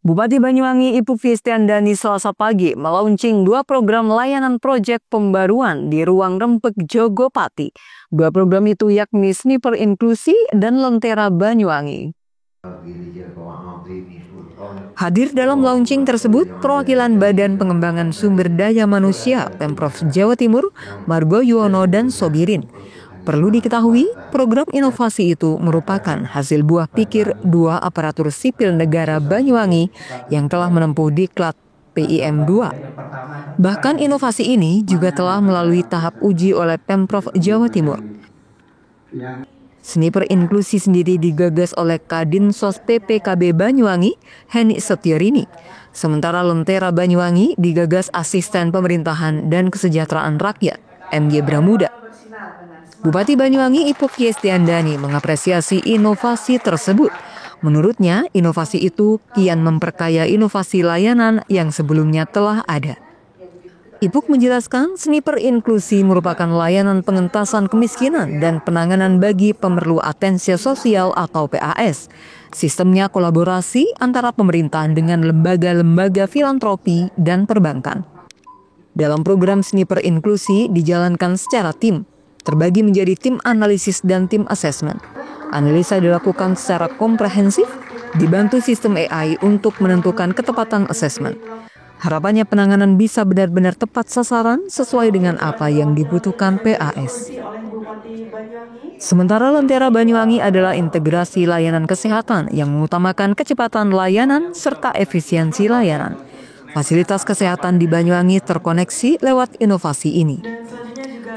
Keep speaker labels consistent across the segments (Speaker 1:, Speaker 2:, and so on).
Speaker 1: Bupati Banyuwangi Ibu Fistiandani Selasa pagi melaunching 2 program layanan proyek pembaruan di ruang Rempeg Jogopati. 2 program itu yakni Sniper Inklusi dan Lentera Banyuwangi. Hadir dalam launching tersebut perwakilan Badan Pengembangan Sumber Daya Manusia Pemprov Jawa Timur, Margo Yuwono dan Sobirin. Perlu diketahui, program inovasi itu merupakan hasil buah pikir 2 aparatur sipil negara Banyuwangi yang telah menempuh diklat PIM 2. Bahkan inovasi ini juga telah melalui tahap uji oleh Pemprov Jawa Timur. Sniper Inklusi sendiri digagas oleh Kadinsos PPKB Banyuwangi, Heni Setiorini. Sementara Lentera Banyuwangi digagas Asisten Pemerintahan dan Kesejahteraan Rakyat, MG Bramuda. Bupati Banyuwangi Ibu Fistiandani mengapresiasi inovasi tersebut. Menurutnya, inovasi itu kian memperkaya inovasi layanan yang sebelumnya telah ada. Ibu menjelaskan, Sniper Inklusi merupakan layanan pengentasan kemiskinan dan penanganan bagi pemerlu atensi sosial atau PAS. Sistemnya kolaborasi antara pemerintahan dengan lembaga-lembaga filantropi dan perbankan. Dalam program Sniper Inklusi dijalankan secara tim, terbagi menjadi tim analisis dan tim asesmen. Analisa dilakukan secara komprehensif, dibantu sistem AI untuk menentukan ketepatan asesmen. Harapannya penanganan bisa benar-benar tepat sasaran sesuai dengan apa yang dibutuhkan PAS. Sementara Lentera Banyuwangi adalah integrasi layanan kesehatan yang mengutamakan kecepatan layanan serta efisiensi layanan. Fasilitas kesehatan di Banyuwangi terkoneksi lewat inovasi ini.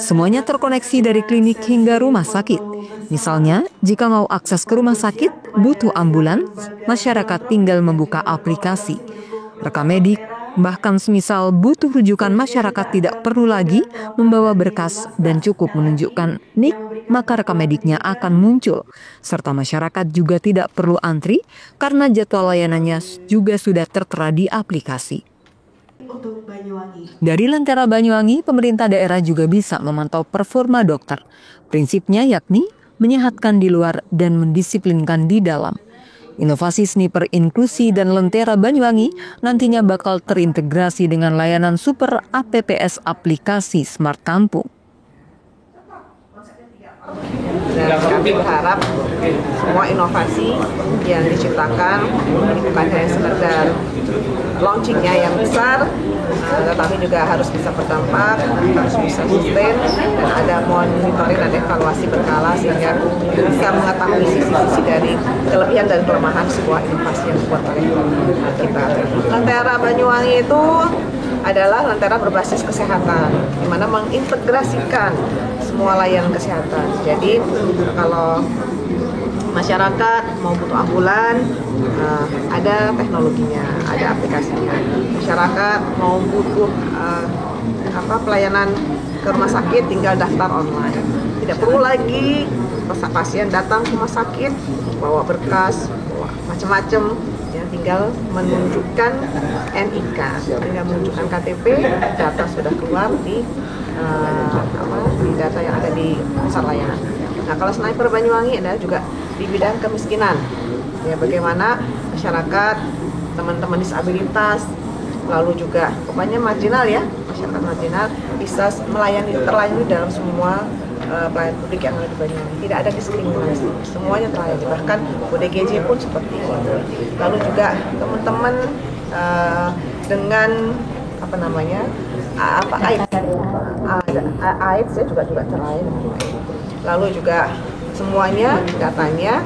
Speaker 1: Semuanya terkoneksi dari klinik hingga rumah sakit. Misalnya, jika mau akses ke rumah sakit, butuh ambulans, masyarakat tinggal membuka aplikasi. Rekam medik, bahkan semisal butuh rujukan, masyarakat tidak perlu lagi membawa berkas dan cukup menunjukkan NIK, maka rekam mediknya akan muncul. Serta masyarakat juga tidak perlu antri karena jadwal layanannya juga sudah tertera di aplikasi. Dari Lentera Banyuwangi, pemerintah daerah juga bisa memantau performa dokter. Prinsipnya yakni menyehatkan di luar dan mendisiplinkan di dalam. Inovasi Sniper Inklusi dan Lentera Banyuwangi nantinya bakal terintegrasi dengan layanan super APPS aplikasi Smart Kampung.
Speaker 2: Dan kami berharap semua inovasi yang diciptakan bukan hanya sekedar launchingnya yang besar, tetapi juga harus bisa berdampak, harus bisa sustain, dan ada monitoring dan evaluasi berkala sehingga bisa mengetahui sisi-sisi dari kelebihan dan kelemahan sebuah inovasi yang dibuat oleh kita. Lentera Banyuwangi itu adalah lentera berbasis kesehatan, di mana mengintegrasikan semua layanan kesehatan. Jadi kalau masyarakat mau butuh ambulan, ada teknologinya, ada aplikasinya. Masyarakat mau butuh pelayanan ke rumah sakit, tinggal daftar online. Tidak perlu lagi pasien datang ke rumah sakit, bawa berkas, bawa macam-macam. Ya, tinggal menunjukkan NIK, tinggal menunjukkan KTP, data sudah keluar di data yang ada di pusat layanan. Nah, kalau Sniper Banyuwangi adalah juga di bidang kemiskinan. Ya, bagaimana masyarakat, teman-teman disabilitas, lalu juga pokoknya marginal ya, masyarakat marginal bisa terlayani dalam semua pelayanan publik yang ada di Banyuwangi. Tidak ada diskriminasi, semuanya terlayani. Bahkan ODGJ pun seperti itu. Lalu juga teman-teman dengan AIDS ya juga terlayani. Lalu juga semuanya datanya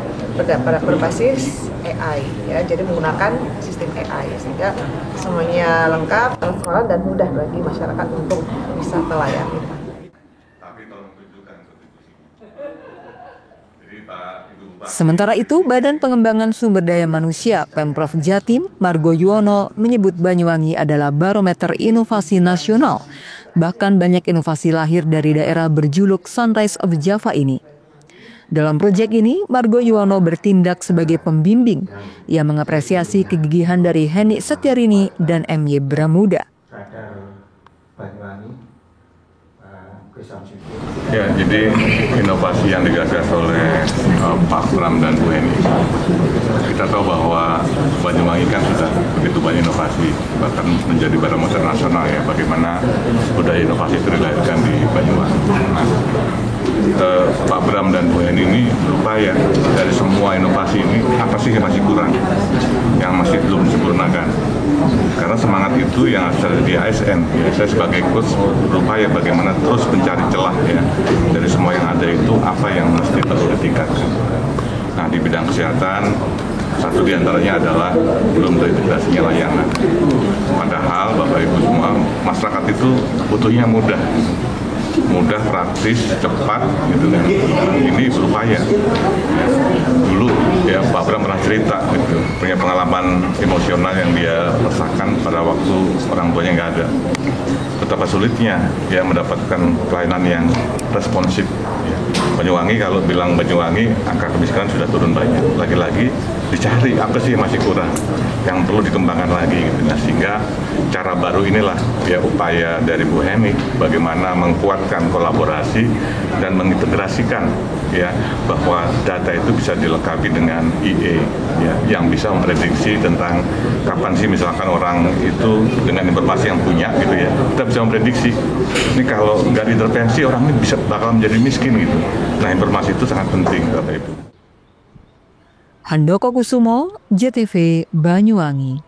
Speaker 2: berbasis AI ya, jadi menggunakan sistem AI sehingga semuanya lengkap, transparan dan mudah bagi masyarakat untuk bisa melayani.
Speaker 1: Sementara itu, Badan Pengembangan Sumber Daya Manusia Pemprov Jatim, Margo Yuwono, menyebut Banyuwangi adalah barometer inovasi nasional. Bahkan banyak inovasi lahir dari daerah berjuluk Sunrise of Java ini. Dalam proyek ini, Margo Yuwono bertindak sebagai pembimbing. Ia mengapresiasi kegigihan dari Heni Setiorini dan MY Bramuda.
Speaker 3: Ya, jadi inovasi yang digagas oleh Pak Bram dan Bu Heni. Kita tahu bahwa Banyuwangi kan sudah begitu banyak inovasi, bahkan menjadi barometer nasional ya, bagaimana budaya inovasi itu dilahirkan di Banyuwangi. Nah, Pak Bram dan Bu Heni ini berupaya dari semua inovasi ini, apa sih yang masih kurang, yang masih belum disempurnakan. Karena semangat itu yang ada di ASN, ya, saya sebagai coach berupaya bagaimana terus mencari celah ya dari semua yang ada itu apa yang mesti perlu ditingkatkan. Nah, di bidang kesehatan satu diantaranya adalah belum terintegrasinya layanan. Padahal Bapak Ibu semua, masyarakat itu butuhnya mudah, praktis, cepat, gitu kan. Ini berupaya. Ya. Dulu ya Pak Bram pernah cerita, gitu, punya pengalaman emosional yang dia rasakan pada waktu orang tuanya nggak ada. Betapa sulitnya ya mendapatkan pelayanan yang responsif. Ya. Banyuwangi, kalau bilang Banyuwangi, angka kemiskinan sudah turun banyak. Lagi-lagi dicari apa sih yang masih kurang, yang perlu dikembangkan lagi. Gitu. Nah, sehingga cara baru inilah ya upaya dari Bu Heni bagaimana mengkuatkan kolaborasi dan mengintegrasikan ya bahwa data itu bisa dilengkapi dengan IE ya yang bisa memprediksi tentang kapan sih misalkan orang itu dengan informasi yang punya gitu ya, kita bisa memprediksi ini kalau nggak diintervensi orang ini bakal menjadi miskin gitu. Nah, informasi itu sangat penting Bapak Ibu.
Speaker 1: Handoko Kusumo, JTV Banyuwangi.